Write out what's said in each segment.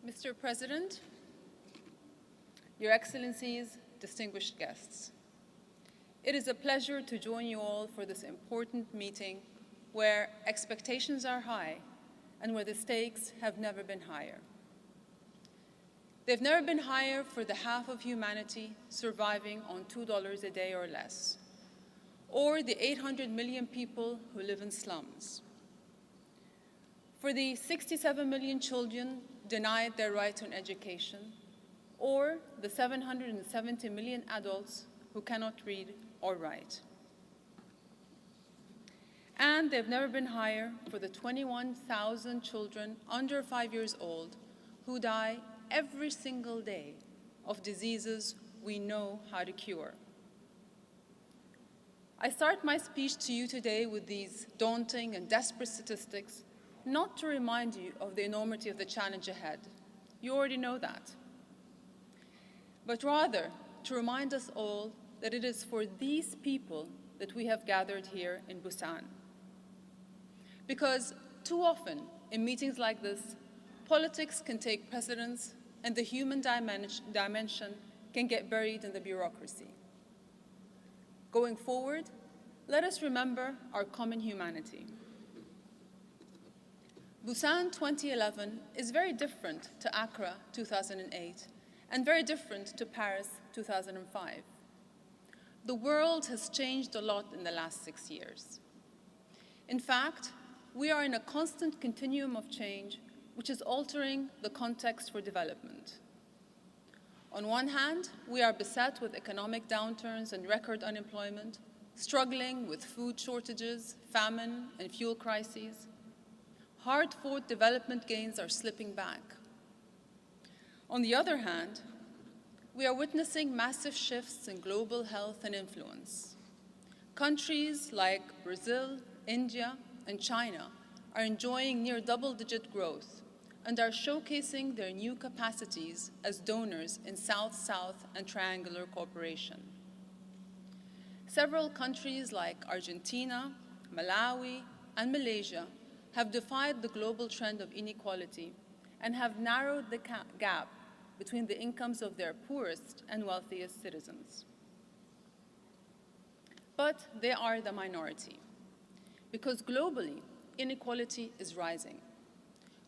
Mr. President, Your Excellencies, distinguished guests, it is a pleasure to join you all for this important meeting where expectations are high and where the stakes have never been higher. They've never been higher for the half of humanity surviving on $2 a day or less, or the 800 million people who live in slums, for the 67 million children denied their right to an education, or the 770 million adults who cannot read or write. And they've never been higher for the 21,000 children under 5 years old who die every single day of diseases we know how to cure. I start my speech to you today with these daunting and desperate statistics, not to remind you of the enormity of the challenge ahead. You already know that. But rather to remind us all that it is for these people that we have gathered here in Busan. Because too often in meetings like this, politics can take precedence and the human dimension can get buried in the bureaucracy. Going forward, let us remember our common humanity. Busan 2011 is very different to Accra 2008 and very different to Paris 2005. The world has changed a lot in the last 6 years. In fact, we are in a constant continuum of change which is altering the context for development. On one hand, we are beset with economic downturns and record unemployment, struggling with food shortages, famine, and fuel crises. Hard-fought development gains are slipping back. On the other hand, we are witnessing massive shifts in global health and influence. Countries like Brazil, India, and China are enjoying near double-digit growth and are showcasing their new capacities as donors in South-South and triangular cooperation. Several countries like Argentina, Malawi, and Malaysia have defied the global trend of inequality and have narrowed the gap between the incomes of their poorest and wealthiest citizens. But they are the minority, because globally, inequality is rising.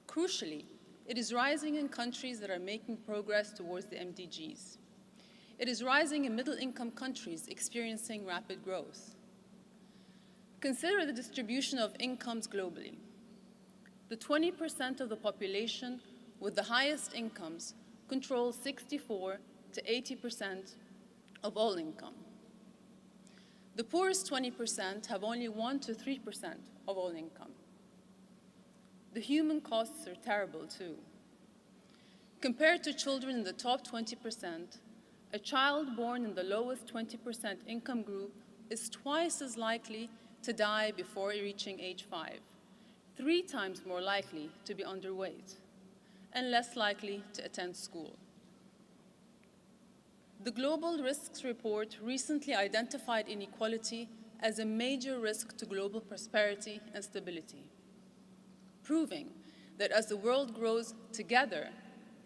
Crucially, it is rising in countries that are making progress towards the MDGs. It is rising in middle-income countries experiencing rapid growth. Consider the distribution of incomes globally. The 20% of the population with the highest incomes control 64 to 80% of all income. The poorest 20% have only 1 to 3% of all income. The human costs are terrible too. Compared to children in the top 20%, a child born in the lowest 20% income group is twice as likely to die before reaching age 5, 3 times more likely to be underweight, and less likely to attend school. The Global Risks Report recently identified inequality as a major risk to global prosperity and stability, proving that as the world grows together,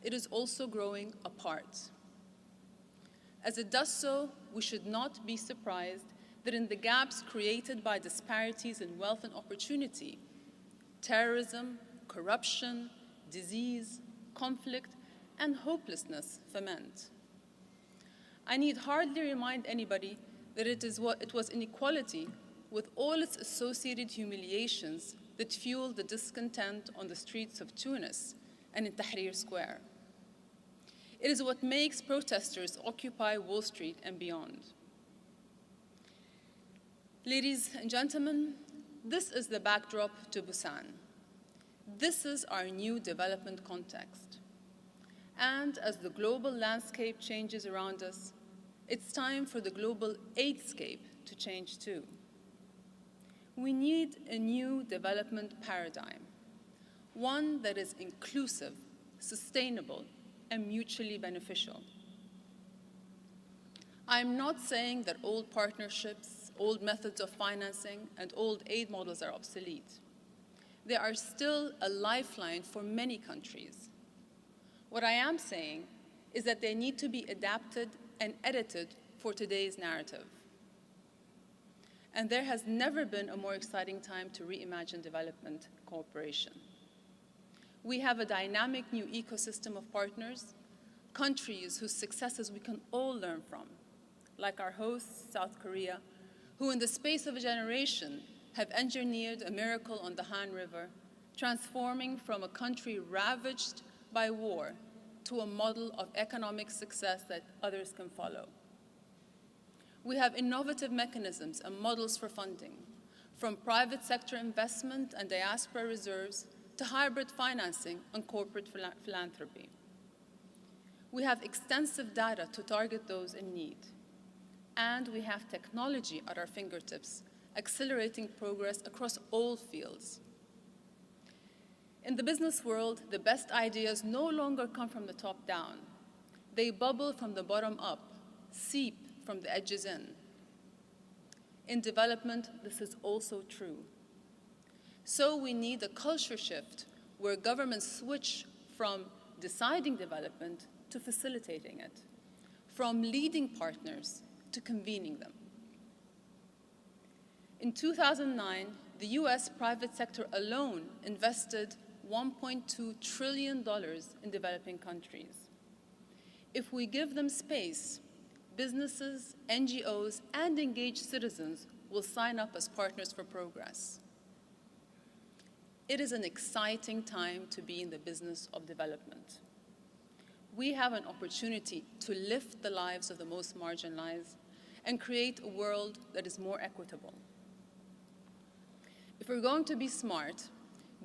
it is also growing apart. As it does so, we should not be surprised that in the gaps created by disparities in wealth and opportunity, terrorism, corruption, disease, conflict, and hopelessness ferment. I need hardly remind anybody that it was inequality with all its associated humiliations that fueled the discontent on the streets of Tunis and in Tahrir Square. It is what makes protesters occupy Wall Street and beyond. Ladies and gentlemen, this is the backdrop to Busan. This is our new development context. And as the global landscape changes around us, it's time for the global aidscape to change too. We need a new development paradigm, one that is inclusive, sustainable, and mutually beneficial. I'm not saying that old partnerships, old methods of financing, and old aid models are obsolete. They are still a lifeline for many countries. What I am saying is that they need to be adapted and edited for today's narrative. And there has never been a more exciting time to reimagine development cooperation. We have a dynamic new ecosystem of partners, countries whose successes we can all learn from, like our host, South Korea, who in the space of a generation have engineered a miracle on the Han River, transforming from a country ravaged by war to a model of economic success that others can follow. We have innovative mechanisms and models for funding, from private sector investment and diaspora reserves to hybrid financing and corporate philanthropy. We have extensive data to target those in need. And we have technology at our fingertips, accelerating progress across all fields. In the business world, the best ideas no longer come from the top down. They bubble from the bottom up, seep from the edges in. In development, this is also true. So we need a culture shift where governments switch from deciding development to facilitating it, from leading partners to convening them. In 2009, the US private sector alone invested $1.2 trillion in developing countries. If we give them space, businesses, NGOs, and engaged citizens will sign up as partners for progress. It is an exciting time to be in the business of development. We have an opportunity to lift the lives of the most marginalized and create a world that is more equitable. If we're going to be smart,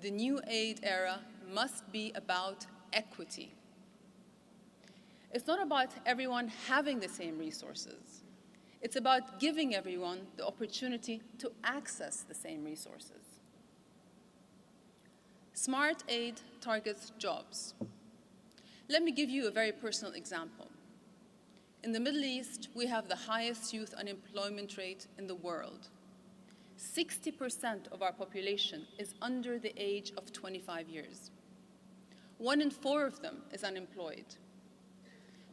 the new aid era must be about equity. It's not about everyone having the same resources. It's about giving everyone the opportunity to access the same resources. Smart aid targets jobs. Let me give you a very personal example. In the Middle East, we have the highest youth unemployment rate in the world. 60% of our population is under the age of 25 years. 1 in 4 of them is unemployed.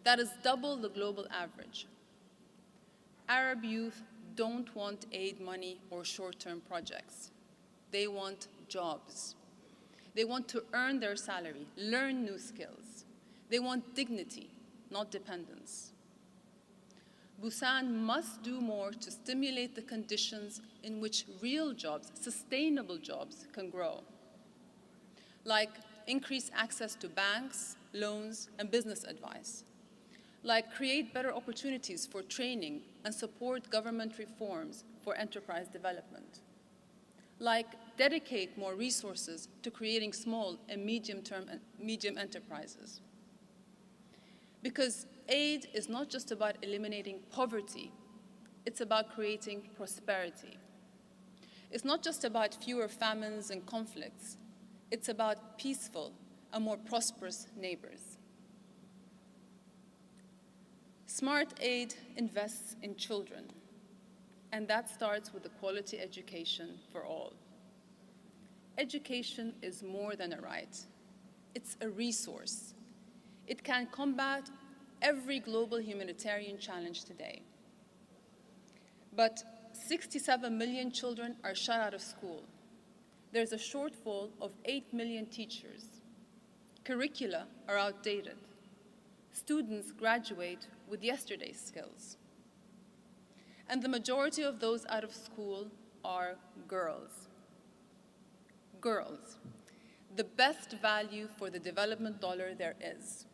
That is double the global average. Arab youth don't want aid money or short-term projects. They want jobs. They want to earn their salary, learn new skills. They want dignity, not dependence. Busan must do more to stimulate the conditions in which real jobs, sustainable jobs, can grow, like increase access to banks, loans, and business advice, like create better opportunities for training and support government reforms for enterprise development, like dedicate more resources to creating small and medium enterprises. Because aid is not just about eliminating poverty, it's about creating prosperity. It's not just about fewer famines and conflicts, it's about peaceful and more prosperous neighbors. Smart aid invests in children, and that starts with a quality education for all. Education is more than a right. It's a resource. It can combat every global humanitarian challenge today. But 67 million children are shut out of school. There's a shortfall of 8 million teachers. Curricula are outdated. Students graduate with yesterday's skills. And the majority of those out of school are girls. Girls, the best value for the development dollar there is.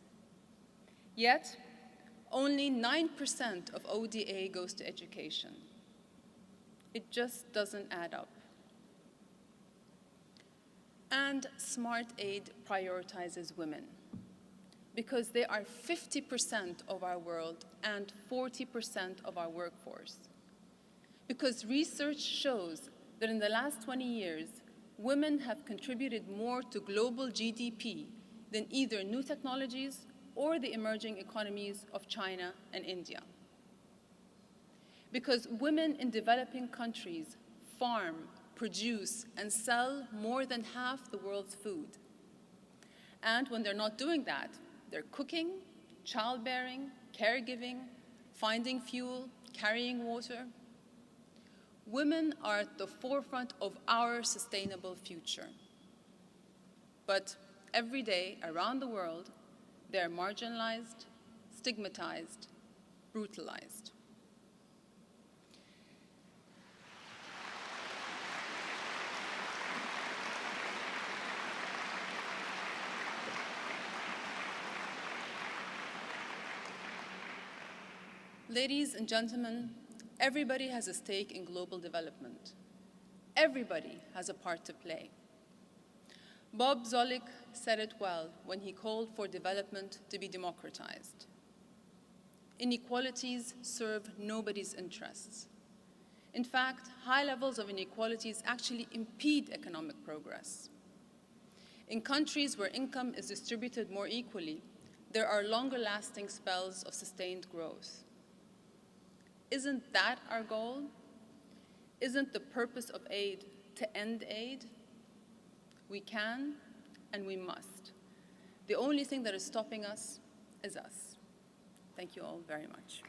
Yet, only 9% of ODA goes to education. It just doesn't add up. And Smart Aid prioritizes women because they are 50% of our world and 40% of our workforce. Because research shows that in the last 20 years, women have contributed more to global GDP than either new technologies or the emerging economies of China and India. Because women in developing countries farm, produce, and sell more than half the world's food. And when they're not doing that, They're cooking, childbearing, caregiving, finding fuel, carrying water. Women are at the forefront of our sustainable future. But every day around the world, they're marginalized, stigmatized, brutalized. Ladies and gentlemen, everybody has a stake in global development. Everybody has a part to play. Bob Zoellick said it well when he called for development to be democratized. Inequalities serve nobody's interests. In fact, high levels of inequalities actually impede economic progress. In countries where income is distributed more equally, there are longer-lasting spells of sustained growth. Isn't that our goal? Isn't the purpose of aid to end aid? We can and we must. The only thing that is stopping us is us. Thank you all very much.